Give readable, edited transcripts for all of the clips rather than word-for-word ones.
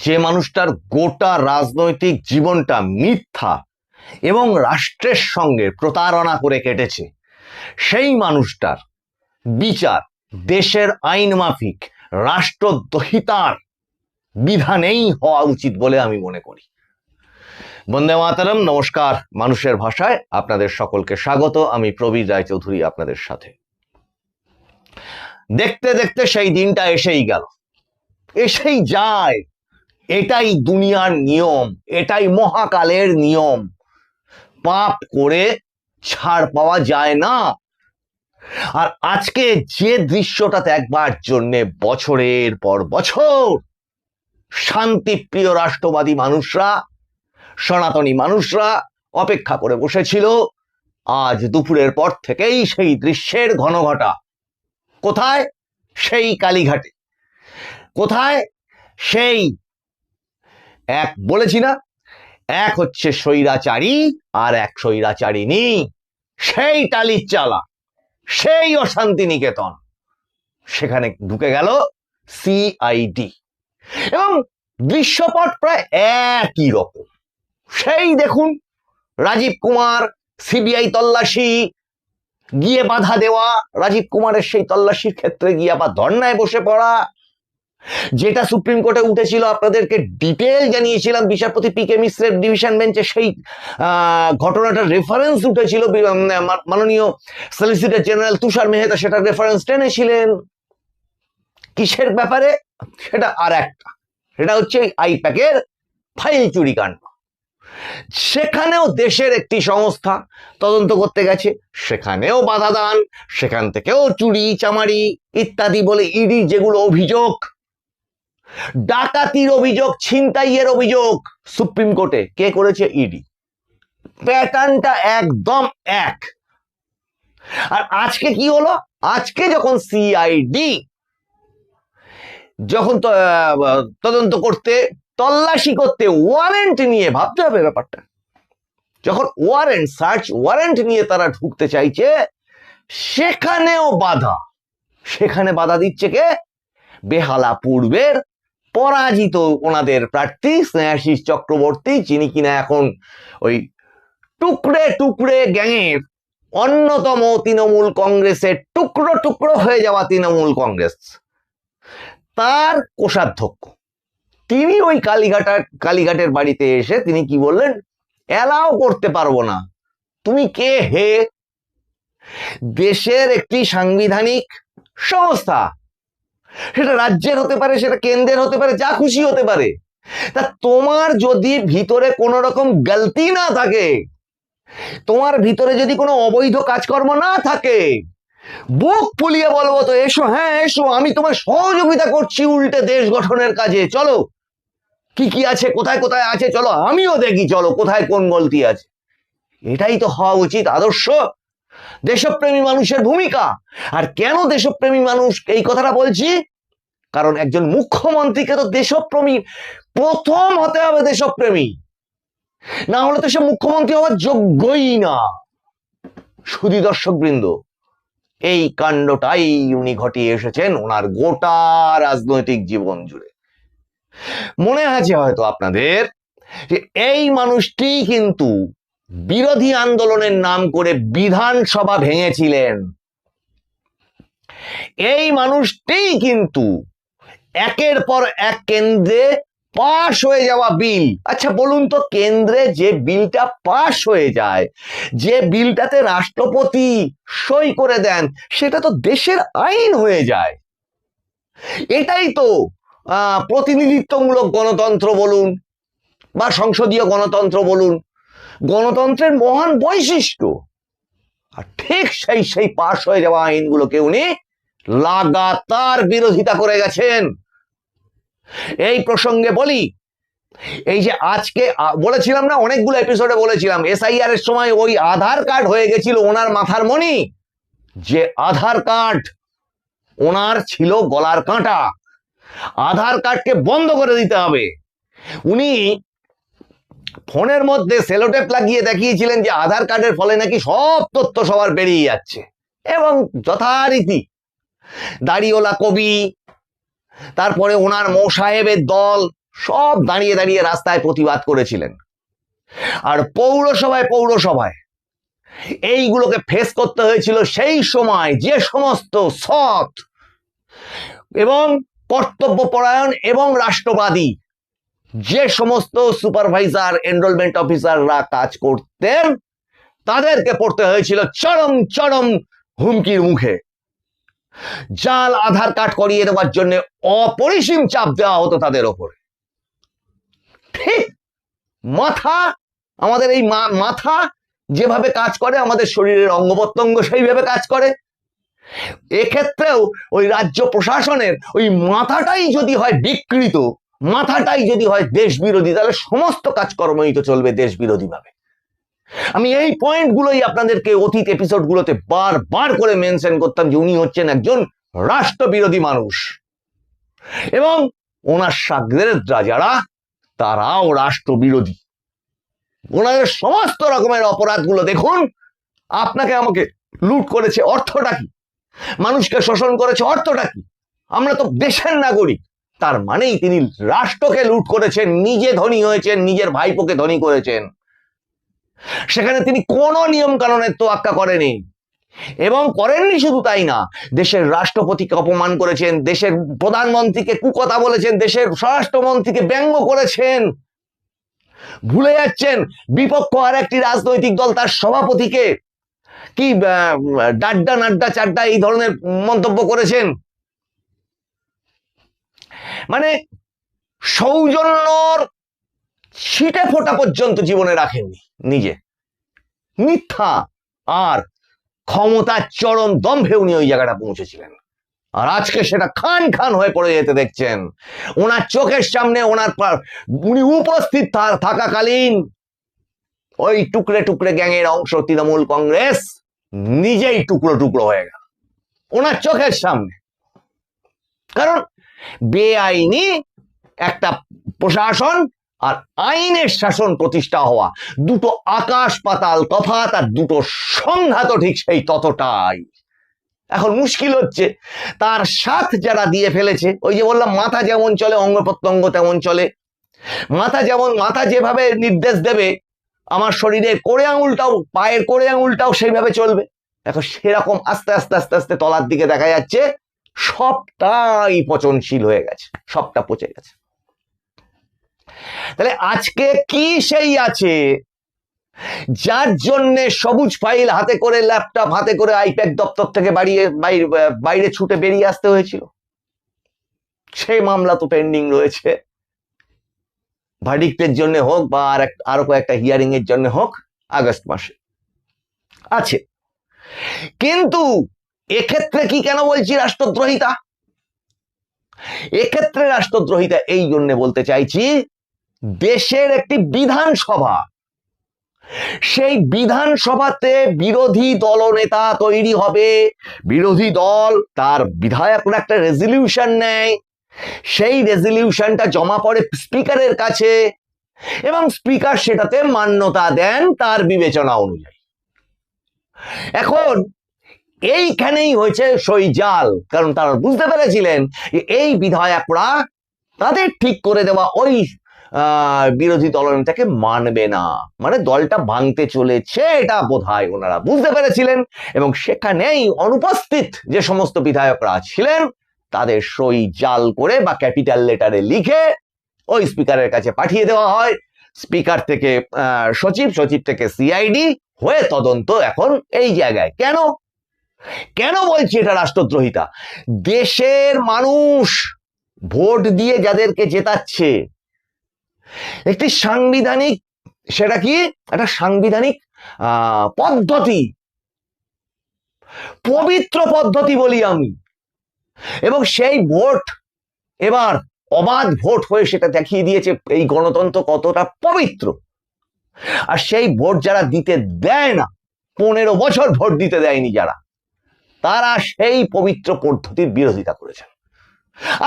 যে মানুষটার গোটা রাজনৈতিক জীবনটা মিথ্যা এবং রাষ্ট্রের সঙ্গে প্রতারণা করে কেটেছে, সেই মানুষটার বিচার দেশের আইন মাফিক রাষ্ট্রদ্রোহিতার বিধানেই হওয়া উচিত বলে আমি মনে করি। বন্দে মাতরম। নমস্কার, মানুষের ভাষায় আপনাদের সকলকে স্বাগত। আমি প্রবীর রায়চৌধুরী আপনাদের সাথে। দেখতে দেখতে সেই দিনটা এসেই গেল, এসেই যায়। এটাই দুনিয়ার নিয়ম, এটাই মহাকালের নিয়ম। পাপ করে ছাড় পাওয়া যায় না। আর আজকে যে দৃশ্যটা দেখবার জন্যে বছরের পর বছর শান্তিপ্রিয় রাষ্ট্রবাদী মানুষরা, সনাতনী মানুষরা অপেক্ষা করে বসেছিল, আজ দুপুরের পর থেকেই সেই দৃশ্যের ঘনঘটা। কোথায়? সেই কালীঘাটে। কোথায়? সেই এক বলেছি না, এক হচ্ছে স্বৈরাচারী আর এক স্বৈরাচারিণী। সেই টালির চালা, সেই অশান্তিনিকেতন, সেখানে ঢুকে গেল সিআইডি এবং দৃশ্যপট প্রায় একই রকম। সেই দেখুন, রাজীব কুমার, সিবিআই তল্লাশি, গিয়ে বাধা দেওয়া, রাজীব কুমারের সেই তল্লাশির ক্ষেত্রে গিয়ে আবার ধর্নায় বসে পড়া, যেটা সুপ্রিম কোর্টে উঠেছিল আপনাদেরকে ডিটেল জানিয়েছিলাম বিচারপতি পি.কে. মিশ্রের ডিভিশন বেঞ্চে। সেই ঘটনাটার রেফারেন্স উঠেছিল, মাননীয় সলিসিটর জেনারেল তুষার মেহতা সেটা রেফারেন্স টেনেছিলেন। কিসের ব্যাপারে? সেটা আর একটা, সেটা হচ্ছে আইপ্যাকের ফাইল চুরি কাণ্ড। সেখানেও দেশের একটি সংস্থা তদন্ত করতে গেছে, সেখানেও বাধা দান, সেখান থেকেও চুরি চামারি ইত্যাদি বলে ইডি যেগুলো অভিযোগ, ডাকাতির অভিযোগ, ছিনতাইয়ের অভিযোগ সুপ্রিম কোর্টে কে করেছে? ইডি। প্যাটার্নটা একদম এক। আর আজকে কি হলো? আজকে যখন সিআইডি যখন তদন্ত করতে, তল্লাশি করতে ওয়ারেন্ট নিয়ে, ভাবতে হবে ব্যাপারটা, যখন ওয়ারেন্ট, সার্চ ওয়ারেন্ট নিয়ে তারা ঢুকতে চাইছে, সেখানেও বাধা। সেখানে বাধা দিচ্ছে কে? বেহালা পূর্বের পরাজিত ওনাদের প্রার্থী স্নেহাশিস চক্রবর্তী, যিনি কিনা এখন ওই টুকরে টুকরে গ্যাংয়ের অন্যতম তৃণমূল কংগ্রেসের টুকরো টুকরো হয়ে যাওয়া তৃণমূল কংগ্রেস, তার কোষাধ্যক্ষ। তিনি ওই কালীঘাটের বাড়িতে এসে তিনি কি বললেন? এলাও করতে পারবো না। তুমি কে হে? দেশের একটি সাংবিধানিক সংস্থা, সেটা রাজ্যের হতে পারে, সেটা কেন্দ্রের হতে পারে, যা খুশি হতে পারে। তা তোমার যদি ভিতরে কোনো রকম গলতি না থাকে, তোমার ভিতরে যদি কোনো অবৈধ কাজকর্ম না থাকে, বুক ফুলিয়ে বলবো তো এসো, হ্যাঁ এসো, আমি তোমার সহযোগিতা করছি উল্টে দেশ গঠনের কাজে। চলো, কি কি আছে, কোথায় কোথায় আছে, চলো আমিও দেখি, চলো কোথায় কোন গলতি আছে। এটাই তো হওয়া উচিত আদর্শ দেশপ্রেমী মানুষের ভূমিকা। আর কেন দেশপ্রেমী মানুষ এই কথাটা বলছি? কারণ একজন মুখ্যমন্ত্রীকে তো দেশপ্রেমী প্রথম হতে হবে, দেশপ্রেমী না হলে তো সে মুখ্যমন্ত্রী হওয়ার যোগ্যই না। সুধী দর্শক বৃন্দ, এই কাণ্ডটাই উনি ঘটিয়ে এসেছেন ওনার গোটা রাজনৈতিক জীবন জুড়ে। মনে আছে হয়তো আপনাদের যে এই মানুষটি কিন্তু বিরোধী আন্দোলনের নাম করে বিধানসভা ভেঙেছিলেন। এই মানুষটি কিন্তু একের পর এক কেন্দ্রে পাশ হয়ে যাওয়া বিল, আচ্ছা বলুন তো, কেন্দ্রে যে বিলটা পাশ হয়ে যায়, যে বিলটাতে রাষ্ট্রপতি সই করে দেন, সেটা তো দেশের আইন হয়ে যায়। এটাই তো প্রতিনিধিত্বমূলক গণতন্ত্র বলুন বা সংসদীয় গণতন্ত্র বলুন, গণতন্ত্রের মহান বৈশিষ্ট্য। আর ঠিক সেই পাশ হয়ে যাওয়া আইনগুলোকে উনি লাগাতার বিরোধিতা করে গেছেন। এই প্রসঙ্গে বলি, এই যে আজকে বলেছিলাম না, অনেকগুলো এপিসোডে বলেছিলাম, এসআইআর এর সময় ওই আধার কার্ড হয়ে গেছিল ওনার মাথার মণি, যে আধার কার্ড ওনার ছিল গলার কাঁটা। আধার কার্ডকে বন্ধ করে দিতে হবে। উনি ফোনের মধ্যে সেলোটেপ লাগিয়ে দেখিয়েছিলেন যে আধার কার্ডের ফলে নাকি সব তথ্য সবার বেরিয়ে যাচ্ছে, এবং যথারীতি দাড়িওয়ালা কবি, তারপরে ওনার মৌ সাহেবের দল, সব দাঁড়িয়ে দাঁড়িয়ে রাস্তায় প্রতিবাদ করেছিলেন। আর পৌরসভায় এইগুলোকে ফেস করতে হয়েছিল সেই সময় যে সমস্ত সৎ এবং কর্তব্যপরায়ণ এবং রাষ্ট্রবাদী যে সমস্ত সুপারভাইজার এনরোলমেন্ট অফিসাররা কাজ করতেন, তাদেরকে পড়তে হয়েছিল চরম চরম হুমকির মুখে। জাল আধার কার্ড করিয়ে দেওয়ার জন্য অপরিসীম চাপ দেওয়া হতো তাদের ওপরে। ঠিক মাথা, আমাদের এই মাথা যেভাবে কাজ করে, আমাদের শরীরের অঙ্গ প্রত্যঙ্গ সেইভাবে কাজ করে। এক্ষেত্রেও ওই রাজ্য প্রশাসনের ওই মাথাটাই যদি হয় বিকৃত, মাথাটাই যদি হয় দেশ বিরোধী, তাহলে সমস্ত কাজকর্মই তো চলবে দেশ বিরোধী ভাবে। আমি এই পয়েন্টগুলোই আপনাদেরকে অতীত এপিসোডগুলোতে বারবার করে মেনশন করতাম যে উনি হচ্ছেন একজন রাষ্ট্রবিরোধী মানুষ, এবং ওনার শাগরেদরা যারা, তারাও রাষ্ট্রবিরোধী। ওনাদের সমস্ত রকমের অপরাধগুলো দেখুন। আপনাকে আমাকে লুট করেছে, অর্থটা কি? মানুষকে শোষণ করেছে, অর্থটা কি? আমরা তো দেশের নাগরিক, তার মানেই তিনি রাষ্ট্রকে লুট করেছেন, নিজে ধনী হয়েছেন, নিজের ভাইপোকে ধনী করেছেন। সেখানে তিনি কোনো নিয়ম কানুনের তোয়াক্কা করেনি, এবং করেননি শুধু তাই না, দেশের রাষ্ট্রপতিকে অপমান করেছেন, দেশের প্রধানমন্ত্রীকে কুকথা বলেছেন, দেশের স্বরাষ্ট্রমন্ত্রীকে ব্যঙ্গ করেছেন। ভুলে যাচ্ছেন বিপক্ষ আর একটি রাজনৈতিক দল তার সভাপতিকে কি ডাড্ডা নাড্ডা চাড্ডা এই ধরনের মন্তব্য করেছেন। মানে সৌজন্যর ছিটে ফোঁটা পর্যন্ত জীবনে রাখেননি নিজে। মিথ্যা আর ক্ষমতার চরম দম্ভে উনি ওই জায়গাটা পৌঁছেছিলেন, আর আজকে সেটা খান খান হয়ে পড়ে যেতে দেখছেন ওনার চোখের সামনে। উনি উপস্থিত থাকাকালীন ওই টুকরে টুকরে গ্যাংয়ের অংশ তৃণমূল কংগ্রেস নিজেই টুকরো টুকরো হয়ে গেল ওনার চোখের সামনে। কারণ বেআইনি একটা প্রশাসন আর আইনের শাসন প্রতিষ্ঠা হওয়া, দুটো আকাশ পাতাল তফাৎ, আর দুটো সংঘাত ঠিক সেই ততটাই। এখন মুশকিল হচ্ছে তার সাথ যারা দিয়ে ফেলেছে, ওই যে বললাম মাথা যেমন চলে অঙ্গ প্রত্যঙ্গ তেমন চলে। মাথা যেভাবে নির্দেশ দেবে, আমার শরীরের কোড়ে আঙুলটাও, পায়ের কোড়ে আঙুলটাও সেইভাবে চলবে। এখন সেরকম আস্তে আস্তে আস্তে আস্তে তলার দিকে দেখা যাচ্ছে সবটাই পচনশীল হয়ে গেছে, সবটা পচে গেছে। তাহলে আজকে কি সেই আছে যার জন্য সবুজ ফাইল হাতে করে, ল্যাপটপ হাতে করে, আইপ্যাড দপ্তর থেকে বাইরে ছুটে বেরিয়ে আসতে হয়েছিল? সেই মামলা তো পেন্ডিং রয়েছে, ভার্ডিক্টের জন্য হোক বা আরো কয়েকটা হিয়ারিং এর জন্য হোক, আগস্ট মাসে আছে। কিন্তু এক্ষেত্রে কি কেন বলছি রাষ্ট্রদ্রোহিতা? এক্ষেত্রে রাষ্ট্রদ্রোহিতা এই জন্য বলতে চাইছি, দেশের একটি বিধানসভা, সেই বিধানসভাতে বিরোধী দলনেতা তৈরি হবে, বিরোধী দল তার বিধায়করা একটা রেজলিউশন নেয়, সেই রেজলিউশনটা জমা পড়ে স্পিকারের কাছে, এবং স্পিকার সেটাতে মান্যতা দেন তার বিবেচনা অনুযায়ী। এখন এইখানেই হয়েছে সই জাল, কারণ তারা বুঝতে পেরেছিলেন এই বিধায়করা তাদের ঠিক করে দেওয়া ওই বিরোধী দলনেতাকে মানবে না, মানে দলটা ভাঙতে চলেছে, এটা বোধহয় ওনারা বুঝতে পেরেছিলেন। এবং সেখানেই অনুপস্থিত যে সমস্ত বিধায়করা ছিলেন তাদের সই জাল করে বা ক্যাপিটাল লেটারে লিখে ওই স্পিকারের কাছে পাঠিয়ে দেওয়া হয়। স্পিকার থেকে সচিব, সচিব থেকে সিআইডি হয়ে তদন্ত এখন এই জায়গায়। কেন বলছি এটা রাষ্ট্রদ্রোহিতা? দেশের মানুষ ভোট দিয়ে যাদেরকে জেতাচ্ছে, একটি সাংবিধানিক, সেটা কি একটা সাংবিধানিক পদ্ধতি, পবিত্র পদ্ধতি বলি আমি, এবং সেই ভোট এবার অবাধ ভোট হয়ে সেটা দেখিয়ে দিয়েছে এই গণতন্ত্র কতটা পবিত্র। আর সেই ভোট যারা দিতে দেয় না, 15 বছর ভোট দিতে দেয়নি যারা, তারা সেই পবিত্র পদ্ধতির বিরোধিতা করেছেন।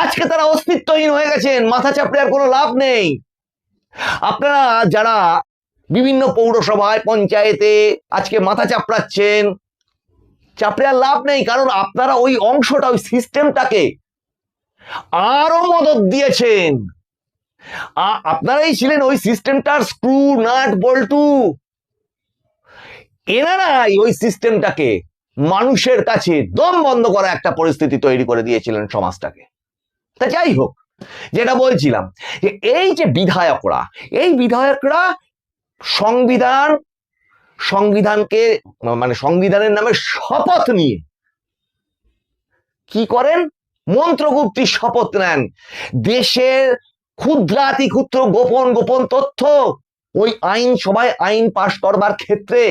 আজকে তারা অস্তিত্বহীন হয়ে গেছেন, মাথা চাপড়ে আর কোনো লাভ নেই। আপনারা যারা বিভিন্ন পৌরসভায়, পঞ্চায়েতে আজকে মাথা চাপড়াচ্ছেন, চাপড়ে আর লাভ নেই, কারণ আপনারা ওই অংশটা, ওই সিস্টেমটাকে আরো মদত দিয়েছেন। আপনারাই ছিলেন ওই সিস্টেমটার স্ক্রু নাট বল্টু। এনারাই ওই সিস্টেমটাকে মানুষের কাছে দম বন্ধ করা একটা পরিস্থিতি তৈরি করে দিয়েছিলেন সমাজটাকে। তা যাই হোক, যেটা বলছিলাম যে এই যে বিধায়করা, এই বিধায়করা সংবিধানকে মানে সংবিধানের নামে শপথ নিয়ে কি করেন? মন্ত্রগুপ্তি শপথ নেন। দেশের ক্ষুদ্রাতি ক্ষুদ্র গোপন গোপন তথ্য ওই আইনসভায় আইন পাশ করবার ক্ষেত্রে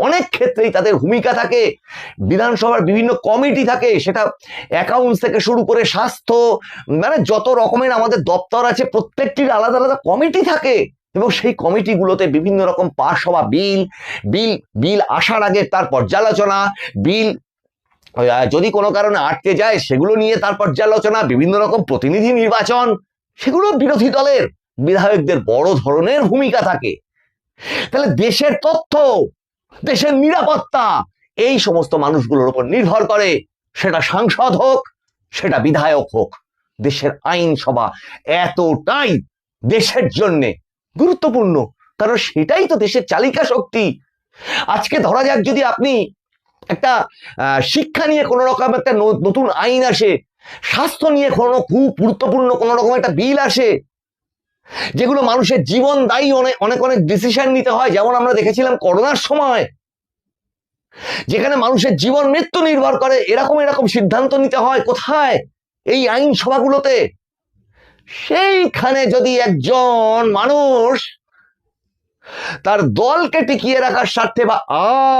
অনেক ক্ষেত্রেই তাদের ভূমিকা থাকে। বিধানসভার বিভিন্ন কমিটি থাকে, সেটা অ্যাকাউন্টস থেকে শুরু করে স্বাস্থ্য, মানে যত রকমের আমাদের দপ্তর আছে প্রত্যেকটির আলাদা আলাদা কমিটি থাকে, এবং সেই কমিটিগুলোতে বিভিন্ন রকম পাশ হওয়া বিল আসার আগে তার পর্যালোচনা, বিল যদি কোনো কারণে আটকে যায় সেগুলো নিয়ে তার পর্যালোচনা, বিভিন্ন রকম প্রতিনিধি নির্বাচন, সেগুলো বিরোধী দলের বিধায়কদের বড় ধরনের ভূমিকা থাকে। তাহলে দেশের তথ্য, দেশের নিরাপত্তা এই সমস্ত মানুষগুলোর উপর নির্ভর করে, সেটা সাংসদ হোক, সেটা বিধায়ক হোক। দেশের আইনসভা এতটাই দেশের জন্য গুরুত্বপূর্ণ, কারণ সেটাই তো দেশের চালিকা শক্তি। আজকে ধরা যাক যদি আপনি একটা শিক্ষা নিয়ে কোনো রকম একটা নতুন আইন আসে, স্বাস্থ্য নিয়ে কোনো খুব গুরুত্বপূর্ণ কোনো রকম একটা বিল আসে, যেগুলো মানুষের জীবন দায়ী, অনেক অনেক ডিসিশন নিতে হয়, যেমন আমরা দেখেছিলাম করোনার সময়, যেখানে মানুষের জীবন মৃত্যু নির্ভর করে, এরকম সিদ্ধান্ত নিতে হয় কোথায়? এই আইনসভাগুলোতে। সেইখানে যদি একজন মানুষ তার দলকে টিকিয়ে রাখার স্বার্থে, বা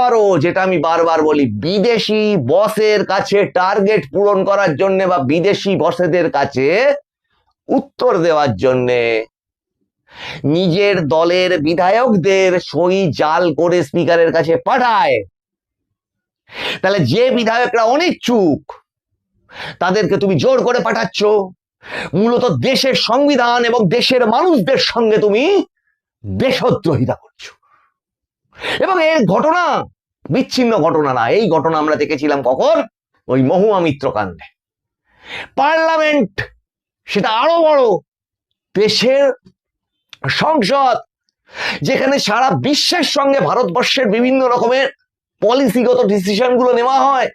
আরো যেটা আমি বারবার বলি, বিদেশি বসের কাছে টার্গেট পূরণ করার জন্য বা বিদেশি বসেদের কাছে উত্তর দেওয়ার জন্যে নিজের দলের বিধায়কদের সই জাল করে স্পিকারের কাছে পাঠায়, তাহলে যে বিধায়করা অনিচ্ছুক তাদেরকে তুমি জোর করে পাঠাচ্ছ। মূলত দেশের সংবিধান এবং দেশের মানুষদের সঙ্গে তুমি দেশদ্রোহিতা করছো। এবং এর ঘটনা বিচ্ছিন্ন ঘটনা না, এই ঘটনা আমরা দেখেছিলাম কখন? ওই মহুয়া মিত্র কাণ্ডে। পার্লামেন্ট সেটা আরো বড়, দেশের সংসদ, যেখানে সারা বিশ্বের সঙ্গে ভারতবর্ষের বিভিন্ন রকমের পলিসিগত ডিসিশন গুলো নেওয়া হয়।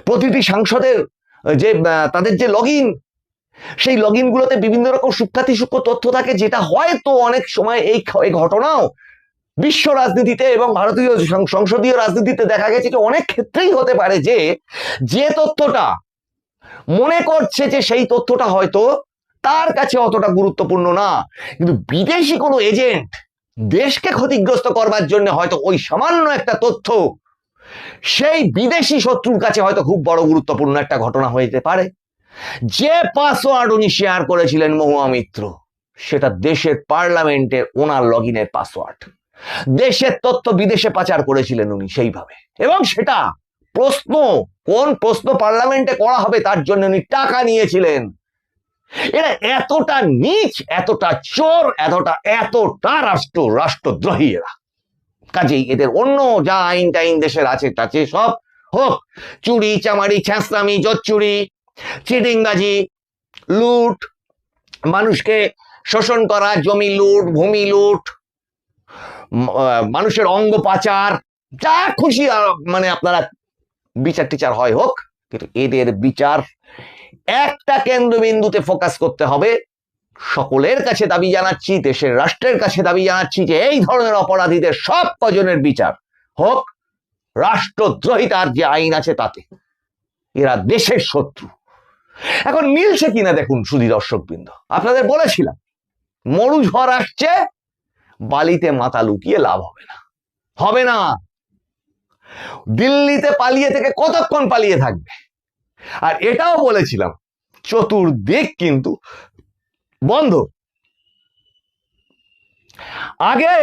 প্রতিটি সাংসদের যে তাদের যে লগ ইন, সেই লগ ইন গুলোতে বিভিন্ন রকম সূক্ষ্মাতি সূক্ষ্ম তথ্য থাকে, যেটা হয়তো অনেক সময় এই ঘটনাও বিশ্ব রাজনীতিতে এবং ভারতীয় সংসদীয় রাজনীতিতে দেখা গেছে যে অনেক ক্ষেত্রেই হতে পারে যে তথ্যটা মনে করছে যে সেই তথ্যটা হয়তো তার কাছে অতটা গুরুত্বপূর্ণ না, কিন্তু বিদেশি কোনো এজেন্ট দেশকে ক্ষতিগ্রস্ত করবার জন্য হয়তো ওই সামান্য একটা তথ্য সেই বিদেশি শত্রুর কাছে হয়তো খুব বড় গুরুত্বপূর্ণ একটা ঘটনা হয়ে যেতে পারে। যে পাসওয়ার্ড উনি শেয়ার করেছিলেন মহুয়া মিত্র, সেটা দেশের পার্লামেন্টের ওনার লগ ইনের পাসওয়ার্ড। দেশের তথ্য বিদেশে পাচার করেছিলেন উনি সেইভাবে, এবং সেটা কোন প্রশ্ন পার্লামেন্টে করা হবে তার জন্য উনি টাকা নিয়েছিলেন। এরা এতটা নীচ, এতটা চোর, এতটা রাষ্ট্রদ্রোহী এরা। কাজেই এদের অন্য যা আইন টাইন দেশের আছে তাছে সব হোক, চুরি চামারি ছ্যাঁচড়ামি জোচ্চুরি চিটিংবাজি লুট, মানুষকে শোষণ করা, জমি লুট ভূমি লুট, মানুষের অঙ্গ পাচার, যা খুশি মানে আপনারা বিচার টিচার হয় হোক, কিন্তু এদের বিচার একটা কেন্দ্রবিন্দুতে ফোকাস করতে হবে। সকলের কাছে দাবি জানাচ্ছি, দেশের রাষ্ট্রের কাছে দাবি জানাচ্ছি যে এই ধরনের অপরাধীদের সব কজনের বিচার হোক রাষ্ট্রদ্রোহিতার যে আইন আছে তাতে। এরা দেশের শত্রু। এখন মিলছে কিনা দেখুন সুধী দর্শকবৃন্দ, আপনাদের বলেছিলাম মরু ঝড় আসছে, বালিতে মাথা লুকিয়ে লাভ হবে না। দিল্লিতে পালিয়ে থেকে কতক্ষণ পালিয়ে থাকবে? আর এটাও বলেছিলাম চতুর্দিক কিন্তু বন্ধ। আগে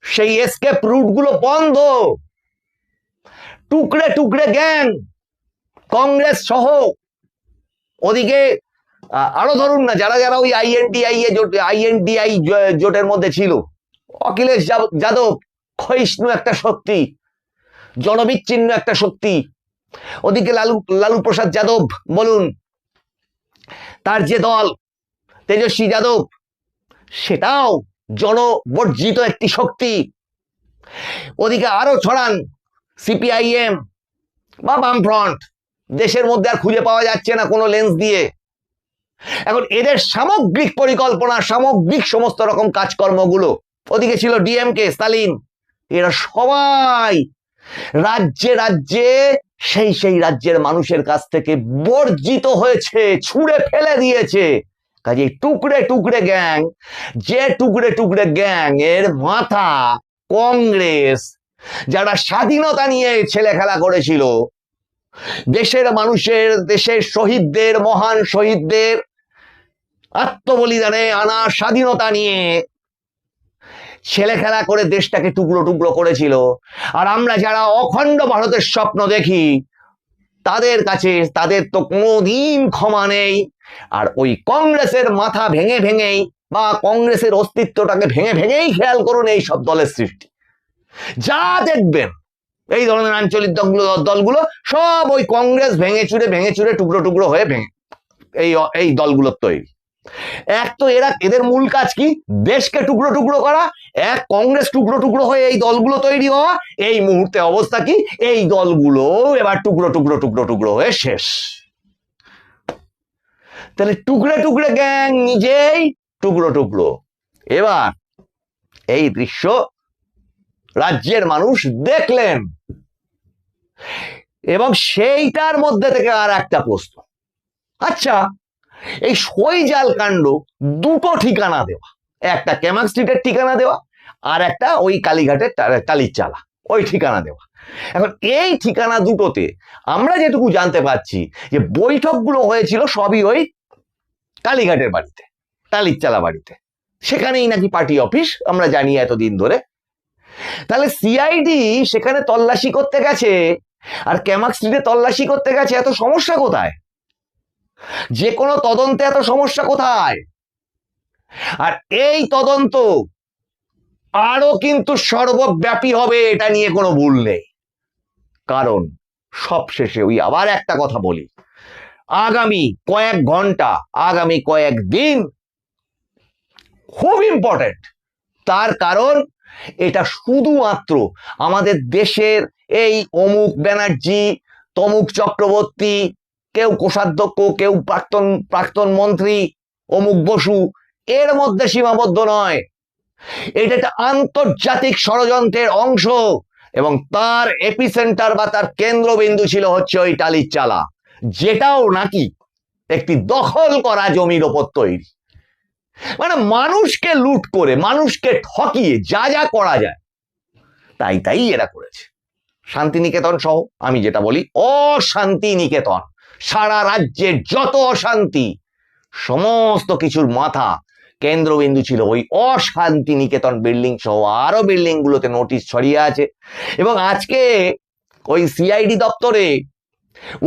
সেই এসকেপ রুট গুলো বন্ধ, টুকরে টুকরে গ্যাং, কংগ্রেস সহ। ওদিকে আরো ধরুন না, যারা যারা ওই আইএনডিআই জোটের মধ্যে ছিল, অখিলেশ যাদব ক্ষয়িষ্ণু একটা শক্তি, জনবিচ্ছিন্ন একটা শক্তি। ওদিকে লালু প্রসাদ যাদব বলুন, তার যে দল তেজস্বী যাদব, সেটাও জনবর্জিত একটি শক্তি। ওদিকে আরো ছড়ান সিপিআইএম বা বামফ্রন্ট, দেশের মধ্যে আর খুঁজে পাওয়া যাচ্ছে না কোনো লেন্স দিয়ে। এখন এদের সামগ্রিক পরিকল্পনা, সামগ্রিক সমস্ত রকম কাজকর্মগুলো, ওদিকে ছিল ডিএমকে, স্টালিন, এরা সবাই রাজ্যে রাজ্যে সেই রাজ্যের মানুষের কাছ থেকে বর্জিত হয়েছে, ছুঁড়ে ফেলে দিয়েছে। কাজে টুকরে টুকরে গ্যাং, যে টুকরে টুকরে গ্যাং এর মাথা কংগ্রেস, যারা স্বাধীনতা নিয়ে ছেলে খেলা করেছিল, দেশের মানুষের, দেশের শহীদদের, মহান শহীদদের আত্মবলিদানে আনা স্বাধীনতা নিয়ে ছেলে খেলা করে দেশটাকে টুকরো টুকরো করেছিল। আর আমরা যারা অখণ্ড ভারতের স্বপ্ন দেখি, তাদের কাছে তাদের তো কোনোদিন ক্ষমা নেই। আর ওই কংগ্রেসের মাথা ভেঙে ভেঙেই বা কংগ্রেসের অস্তিত্বটাকে ভেঙে ভেঙেই খেয়াল করুন এই সব দলের সৃষ্টি। যা দেখবেন এই ধরনের আঞ্চলিক দলগুলো সব ওই কংগ্রেস ভেঙে চুরে টুকরো টুকরো হয়ে ভেঙে এই দলগুলোর তৈরি। এক তো এদের মূল কাজ কি? দেশকে টুকরো টুকরো করা। এক, কংগ্রেস টুকরো টুকরো হয়ে এই দলগুলো তৈরি হওয়া। এই মুহূর্তে অবস্থা কি? এই দলগুলো এবার টুকরো টুকরো টুকরো টুকরো হয়ে শেষ। তাহলে টুকরে টুকরে গ্যাং নিজেই টুকরো টুকরো। এবার এই দৃশ্য রাজ্যের মানুষ দেখলেন, এবং সেইটার মধ্যে থেকে আর একটা প্রশ্ন, আচ্ছা এই সইজাল কাণ্ড দুটো ঠিকানা দেওয়া, একটা ক্যামাক স্ট্রিটের ঠিকানা দেওয়া, আর একটা ওই কালীঘাটের টালির চালা ওই ঠিকানা দেওয়া। এখন এই ঠিকানা দুটোতে আমরা যেটুকু জানতে পারছি যে বৈঠকগুলো হয়েছিল সবই ওই কালীঘাটের বাড়িতে, টালির চালা বাড়িতে, সেখানেই নাকি পার্টি অফিস আমরা জানি এতদিন ধরে। তাহলে সিআইডি সেখানে তল্লাশি করতে গেছে আর ক্যামাক স্ট্রিটে তল্লাশি করতে গেছে, এত সমস্যা কোথায়? যে কোনো তদন্তে এত সমস্যা কোথায়? আর এই তদন্ত আরো কিন্তু সর্বব্যাপী হবে, এটা নিয়ে কোনো ভুল নেই। কারণ সবশেষে ওই আবার একটা কথা বলি, আগামী কয়েক ঘন্টা, আগামী কয়েক দিন খুব ইম্পর্টেন্ট। তার কারণ এটা শুধুমাত্র আমাদের দেশের এই অমুক ব্যানার্জি, তমুক চক্রবর্তী, কেউ কোষাধ্যক্ষ, কেউ প্রাক্তন মন্ত্রী, অমুক বসু, এর মধ্যে সীমাবদ্ধ নয়। এটা একটা আন্তর্জাতিক ষড়যন্ত্রের অংশ, এবং তার এপিসেন্টার বা তার কেন্দ্রবিন্দু ছিল হচ্ছে ওই টালির চালা, যেটাও নাকি একটি দখল করা জমির ওপর তৈরি। মানে মানুষকে লুট করে, মানুষকে ঠকিয়ে যা যা করা যায় তাই এরা করেছে। শান্তিনিকেতন সহ আমি যেটা বলি অশান্তিনিকেতন, সারা রাজ্যের যত অশান্তি, সমস্ত কিছুর মাথা কেন্দ্রবিন্দু ছিল ওই অশান্তিনিকেতন বিল্ডিং সহ আরো বিল্ডিং গুলোতে নোটিশ ছড়িয়ে আছে। এবং আজকে ওই সিআইডি দপ্তরে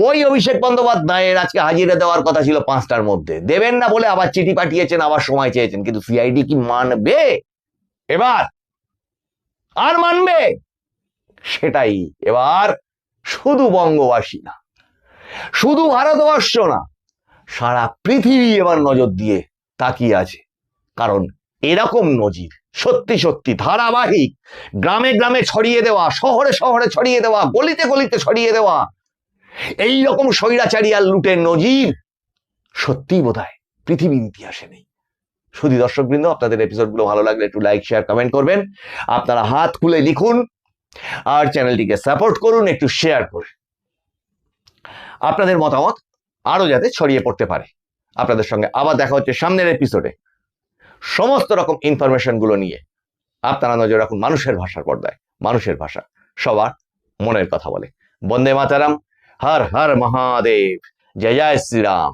ওই অভিষেক বন্দ্যোপাধ্যায়ের আজকে হাজিরা দেওয়ার কথা ছিল 5টার মধ্যে, দেবেন না বলে আবার চিঠি পাঠিয়েছেন, আবার সময় চেয়েছেন। কিন্তু সিআইডি কি মানবে এবার? আর মানবে? সেটাই এবার শুধু বঙ্গবাসী না, শুধু ভারতবর্ষ না, সারা পৃথিবী এবার নজর দিয়ে তাকিয়ে আছে। কারণ এরকম নজির সত্যি সত্যি ধারাবাহিক, গ্রামে গ্রামে ছড়িয়ে দেওয়া, শহরে শহরে ছড়িয়ে দেওয়া, গলিতে গলিতে ছড়িয়ে দেওয়া এই রকম স্বৈরাচারী আর লুটের নজির সত্যিই বোধহয় পৃথিবীর ইতিহাসে নেই। শুধু দর্শকবৃন্দ, আপনাদের এপিসোডগুলো ভালো লাগলে একটু লাইক, শেয়ার, কমেন্ট করবেন। আপনারা হাত খুলে লিখুন আর চ্যানেলটিকে সাপোর্ট করুন একটু শেয়ার করে। আপনাদের মতামত আরো যাতে ছড়িয়ে পড়তে পারে। আপনাদের সঙ্গে আবার দেখা হচ্ছে সামনের এপিসোডে সমস্ত রকম ইনফরমেশন গুলো নিয়ে। আপনারা নজর রাখুন মানুষের ভাষার পর্দায়। মানুষের ভাষা সবার মনের কথা বলে। বন্দে মাতারাম, হর হর মহাদেব, জয় জয় শ্রীরাম,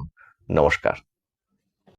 নমস্কার।